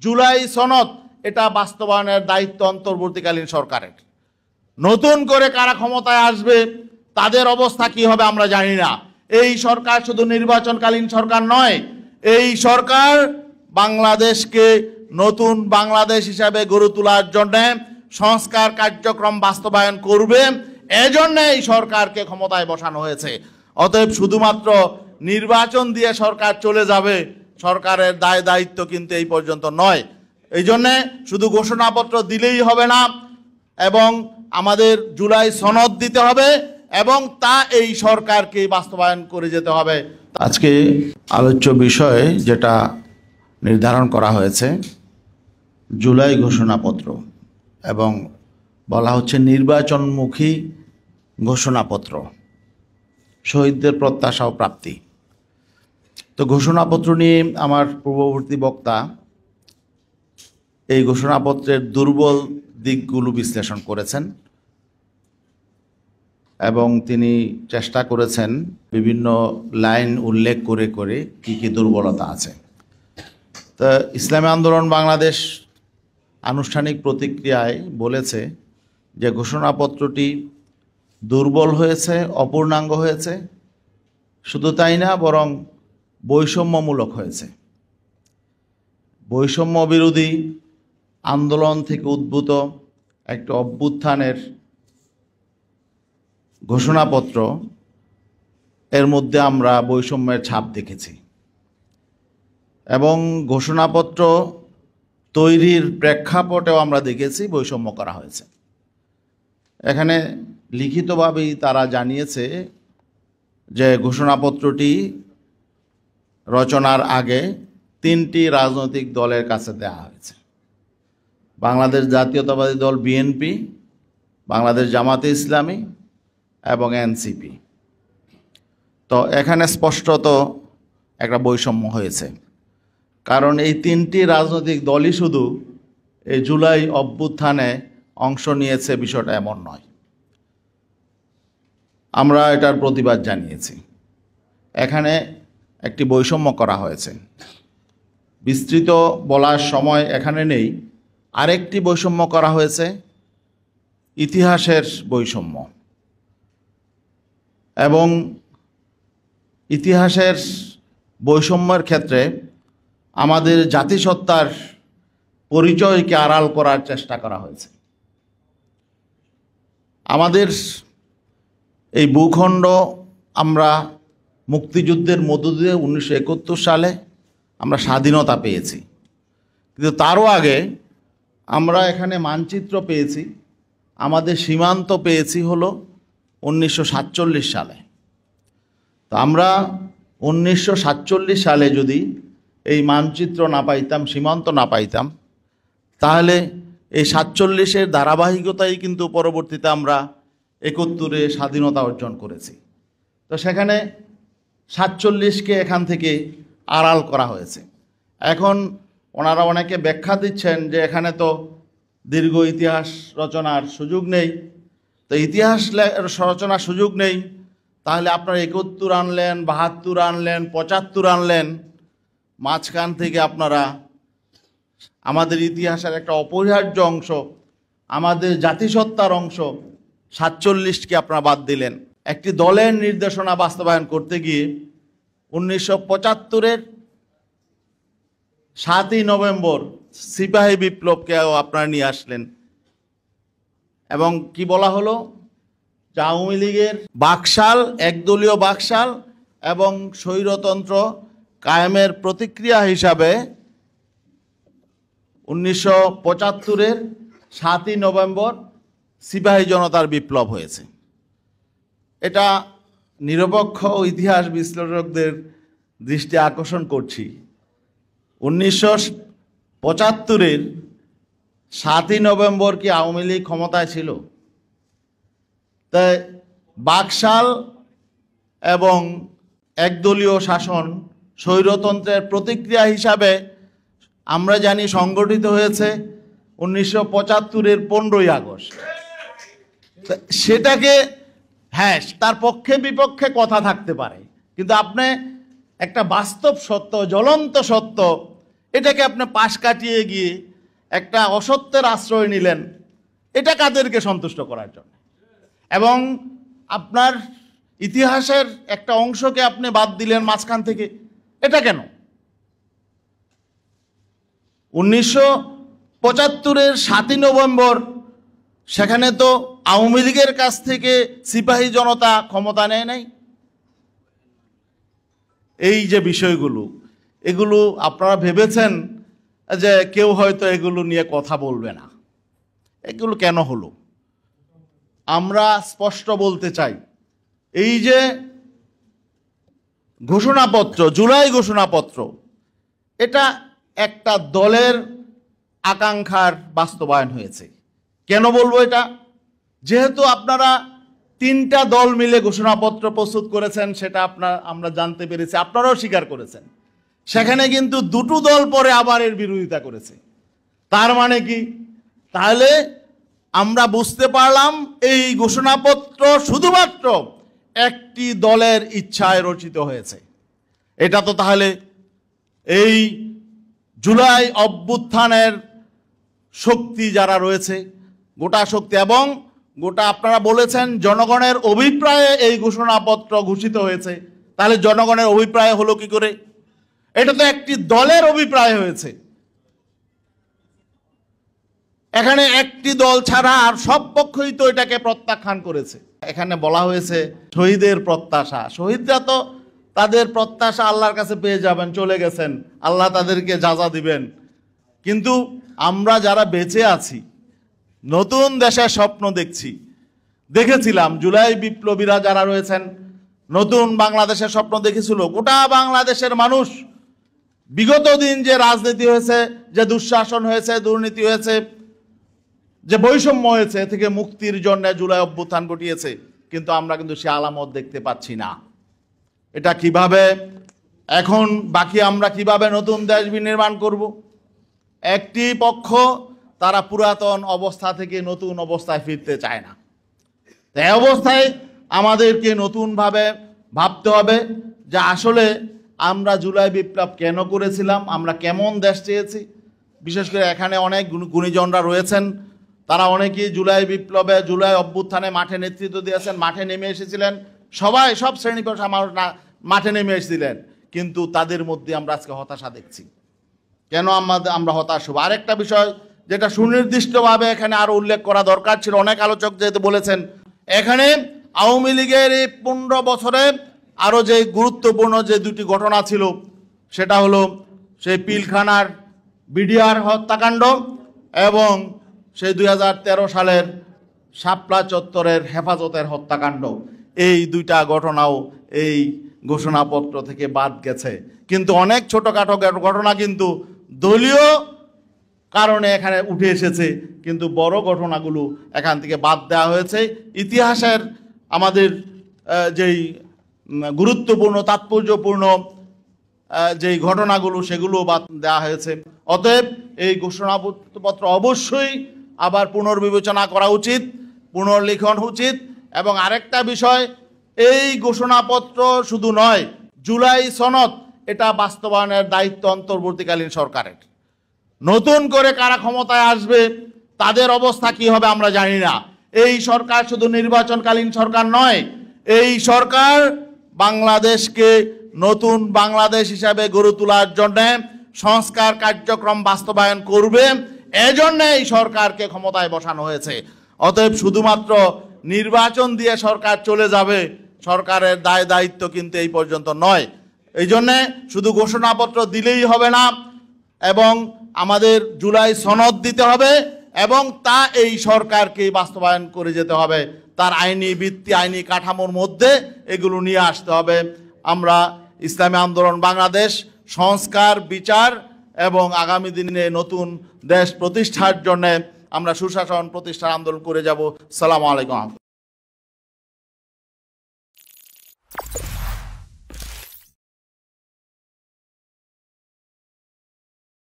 জুলাই সনদ এটা বাস্তবায়নের দায়িত্ব অন্তর্বর্তীকালীন সরকারের। নতুন করে কারা ক্ষমতায় আসবে, তাদের অবস্থা কি হবে আমরা জানি না। এই সরকার শুধু নির্বাচনকালীন সরকার নয়, এই সরকার বাংলাদেশকে নতুন বাংলাদেশ হিসাবে গড়ে তোলার জন্য সংস্কার কার্যক্রম বাস্তবায়ন করবে। এজন্য এই সরকারকে ক্ষমতায় বসানো হয়েছে। অতএব শুধুমাত্র নির্বাচন দিয়ে সরকার চলে যাবে, সরকারের দায় দায়িত্ব কিন্তু এই পর্যন্ত নয়। এই জন্যে শুধু ঘোষণাপত্র দিলেই হবে না, এবং আমাদের জুলাই সনদ দিতে হবে এবং তা এই সরকারকে বাস্তবায়ন করে যেতে হবে। আজকে আলোচ্য বিষয় যেটা নির্ধারণ করা হয়েছে জুলাই ঘোষণাপত্র, এবং বলা হচ্ছে নির্বাচনমুখী ঘোষণাপত্র, শহীদদের প্রত্যাশা ও প্রাপ্তি। তো ঘোষণাপত্র নিয়ে আমার পূর্ববর্তী বক্তা এই ঘোষণাপত্রের দুর্বল দিকগুলো বিশ্লেষণ করেছেন এবং তিনি চেষ্টা করেছেন বিভিন্ন লাইন উল্লেখ করে করে কী কী দুর্বলতা আছে। তা ইসলামী আন্দোলন বাংলাদেশ আনুষ্ঠানিক প্রতিক্রিয়ায় বলেছে যে ঘোষণাপত্রটি দুর্বল হয়েছে, অপূর্ণাঙ্গ হয়েছে, শুধু তাই না বরং বৈষম্যমূলক হয়েছে। বৈষম্য বিরোধী আন্দোলন থেকে উদ্ভূত একটি অভ্যুত্থানের ঘোষণাপত্র, এর মধ্যে আমরা বৈষম্যের ছাপ দেখেছি এবং ঘোষণাপত্র তৈরির প্রেক্ষাপটেও আমরা দেখেছি বৈষম্য করা হয়েছে। এখানে লিখিতভাবেই তারা জানিয়েছে যে ঘোষণাপত্রটি রচনার আগে 3টি রাজনৈতিক দলের কাছে দেওয়া হয়েছে: বাংলাদেশ জাতীয়তাবাদী দল বিএনপি, বাংলাদেশ জামাতে ইসলামী এবং এনসিপি। তো এখানে স্পষ্টত একটা বৈষম্য হয়েছে, কারণ এই 3টি রাজনৈতিক দলই শুধু এই জুলাই অভ্যুত্থানে অংশ নিয়েছে বিষয়টা এমন নয়। আমরা এটার প্রতিবাদ জানিয়েছি। এখানে একটি বৈষম্য করা হয়েছে, বিস্তৃত বলার সময় এখানে নেই। আরেকটি বৈষম্য করা হয়েছে, ইতিহাসের বৈষম্য, এবং ইতিহাসের বৈষম্যের ক্ষেত্রে আমাদের জাতিসত্তার পরিচয়কে আড়াল করার চেষ্টা করা হয়েছে। আমাদের এই ভূখণ্ড আমরা মুক্তিযুদ্ধের মধ্য দিয়ে 1971 সালে আমরা স্বাধীনতা পেয়েছি, কিন্তু তারও আগে আমরা এখানে মানচিত্র পেয়েছি, আমাদের সীমান্ত পেয়েছি হলো 1947 সালে। তো আমরা 1947 সালে যদি এই মানচিত্র না পাইতাম, সীমান্ত না পাইতাম, তাহলে এই 47-এর ধারাবাহিকতাই কিন্তু পরবর্তীতে আমরা 71-এ স্বাধীনতা অর্জন করেছি। তো সেখানে 47-কে এখান থেকে আড়াল করা হয়েছে। এখন ওনারা অনেকে ব্যাখ্যা দিচ্ছেন যে এখানে তো দীর্ঘ ইতিহাস রচনার সুযোগ নেই। তো ইতিহাস রচনার সুযোগ নেই, তাহলে আপনারা 71 আনলেন, 72 আনলেন, 75 আনলেন, মাঝখান থেকে আপনারা আমাদের ইতিহাসের একটা অপরিহার্য অংশ, আমাদের জাতিসত্তার অংশ 47কে আপনারা বাদ দিলেন। একটি দলের নির্দেশনা বাস্তবায়ন করতে গিয়ে 1975-এর 7ই নভেম্বর সিপাহী বিপ্লবকেও আপনারা নিয়ে আসলেন, এবং কি বলা হলো যে আওয়ামী লীগের বাকশাল, একদলীয় বাকশাল এবং স্বৈরতন্ত্র কায়েমের প্রতিক্রিয়া হিসাবে 1975-এর 7ই নভেম্বর সিপাহী জনতার বিপ্লব হয়েছে। এটা নিরপেক্ষ ইতিহাস বিশ্লেষকদের দৃষ্টি আকর্ষণ করছি। 1975-এর 7ই নভেম্বর কি আওয়ামী লীগ ক্ষমতায় ছিল? তাই বাকশাল এবং একদলীয় শাসন স্বৈরতন্ত্রের প্রতিক্রিয়া হিসাবে আমরা জানি সংগঠিত হয়েছে 1975-এর 15ই আগস্ট। সেটাকে হ্যাঁ, তার পক্ষে বিপক্ষে কথা থাকতে পারে, কিন্তু আপনি একটা বাস্তব সত্য, জ্বলন্ত সত্য, এটাকে আপনি পাশ কাটিয়ে গিয়ে একটা অসত্যের আশ্রয় নিলেন, এটা কাদেরকে সন্তুষ্ট করার জন্য? এবং আপনার ইতিহাসের একটা অংশকে আপনি বাদ দিলেন মাঝখান থেকে, এটা কেন? 1975-এর 7ই নভেম্বর সেখানে তো আওয়ামী লীগের কাছ থেকে সিপাহী জনতা ক্ষমতা নেয় নাই। এই যে বিষয়গুলো, এগুলো আপনারা ভেবেছেন যে কেউ হয়তো এগুলো নিয়ে কথা বলবে না। এগুলো কেন হলো? আমরা স্পষ্ট বলতে চাই, এই যে ঘোষণাপত্র, জুলাই ঘোষণাপত্র, এটা একটা দলের আকাঙ্ক্ষার বাস্তবায়ন হয়েছে। কেন বলবো এটা? যেহেতু আপনারা 3টা দল মিলে ঘোষণাপত্র প্রস্তুত করেছেন, সেটা আমরা জানতে পেরেছি, আপনারাও স্বীকার করেছেন। সেখানে কিন্তু 2টো দল পরে আবার এর বিরোধিতা করেছে। তার মানে কি? তাহলে আমরা বুঝতে পারলাম এই ঘোষণাপত্র শুধুমাত্র একটি দলের ইচ্ছায় রচিত হয়েছে। এটা তো তাহলে এই জুলাই অভ্যুত্থানের শক্তি যারা রয়েছে, গোটা শক্তি, এবং গোটা আপনারা বলেছেন জনগণের অভিপ্রায়ে এই ঘোষণাপত্র ঘোষিত হয়েছে। তাহলে জনগণের অভিপ্রায় হলো কি করে? এটা তো একটি দলের অভিপ্রায় হয়েছে। এখানে একটি দল ছাড়া আর সব পক্ষই তো এটাকে প্রত্যাখ্যান করেছে। এখানে বলা হয়েছে শহীদের প্রত্যাশা। শহীদরা তো তাদের প্রত্যাশা আল্লাহর কাছে পেয়ে যাবেন, চলে গেছেন, আল্লাহ তাদেরকে যাজা দিবেন। কিন্তু আমরা যারা বেঁচে আছি, নতুন দেশের স্বপ্ন দেখেছিলাম, জুলাই বিপ্লবীরা যারা রয়েছেন নতুন বাংলাদেশের স্বপ্ন দেখেছিল। গোটা বাংলাদেশের মানুষ বিগত দিন যে রাজনীতি হয়েছে, যে দুঃশাসন হয়েছে, দুর্নীতি হয়েছে, যে বৈষম্য হয়েছে, থেকে মুক্তির জন্য জুলাই অভ্যুত্থান ঘটিয়েছে। কিন্তু আমরা কিন্তু সে আলামত দেখতে পাচ্ছি না। এটা কিভাবে এখন বাকি আমরা কিভাবে নতুন দেশ বিনির্মাণ করব? একটি পক্ষ তারা পুরাতন অবস্থা থেকে নতুন অবস্থায় ফিরতে চায় না। এই অবস্থায় আমাদেরকে নতুনভাবে ভাবতে হবে যে আসলে আমরা জুলাই বিপ্লব কেন করেছিলাম, আমরা কেমন দেশ চেয়েছি। বিশেষ করে এখানে অনেক গুণীজনরা রয়েছেন, তারা অনেকেই জুলাই বিপ্লবে, জুলাই অভ্যুত্থানে মাঠে নেতৃত্ব দিয়েছেন, মাঠে নেমে এসেছিলেন, সবাই সব শ্রেণী পেশা মানুষ মাঠে নেমে এসেছিলেন। কিন্তু তাদের মধ্যে আমরা আজকে হতাশা দেখছি। কেন আমরা হতাশ হব? আরেকটা বিষয় যেটা সুনির্দিষ্টভাবে এখানে আরো উল্লেখ করা দরকার ছিল, অনেক আলোচক যেহেতু বলেছেন, এখানে আওয়ামী লীগের এই 15 বছরে আরো যে গুরুত্বপূর্ণ যে 2টি ঘটনা ছিল, সেটা হলো সেই পিলখানার বিডিআর হত্যাকাণ্ড এবং সেই 2013 সালের শাপলা চত্বরের হেফাজতের হত্যাকাণ্ড। এই 2টা ঘটনাও এই ঘোষণাপত্র থেকে বাদ গেছে। কিন্তু অনেক ছোটখাটো ঘটনা কিন্তু দলীয় কারণে এখানে উঠে এসেছে, কিন্তু বড় ঘটনাগুলো এখান থেকে বাদ দেওয়া হয়েছে। ইতিহাসের আমাদের যেই গুরুত্বপূর্ণ, তাৎপর্যপূর্ণ যেই ঘটনাগুলো, সেগুলো বাদ দেওয়া হয়েছে। অতএব এই ঘোষণাপত্র অবশ্যই আবার পুনর্বিবেচনা করা উচিত, পুনর্লিখন উচিত। এবং আরেকটা বিষয়, এই ঘোষণাপত্র শুধু নয়, জুলাই সনদ, এটা বাস্তবায়নের দায়িত্ব অন্তর্বর্তীকালীন সরকারের। নতুন করে কারা ক্ষমতায় আসবে, তাদের অবস্থা কি হবে আমরা জানি না। এই সরকার শুধু নির্বাচনকালীন সরকার নয়, এই সরকার বাংলাদেশকে নতুন বাংলাদেশ হিসাবে গড়ে তোলার জন্য সংস্কার কার্যক্রম বাস্তবায়ন করবে। এজন্য এই সরকারকে ক্ষমতায় বসানো হয়েছে। অতএব শুধুমাত্র নির্বাচন দিয়ে সরকার চলে যাবে, সরকারের দায় দায়িত্ব কিন্তু এই পর্যন্ত নয়। এই জন্যে শুধু ঘোষণাপত্র দিলেই হবে না, এবং আমাদের জুলাই সনদ দিতে হবে, এবং তা এই সরকারকে বাস্তবায়ন করে যেতে হবে। তার আইনি ভিত্তি, আইনি কাঠামোর মধ্যে এগুলো নিয়ে আসতে হবে। আমরা ইসলামী আন্দোলন বাংলাদেশ সংস্কার, বিচার এবং আগামী দিনে নতুন দেশ প্রতিষ্ঠার জন্য আমরা সুশাসন প্রতিষ্ঠার আন্দোলন করে যাব। আসসালামু আলাইকুম।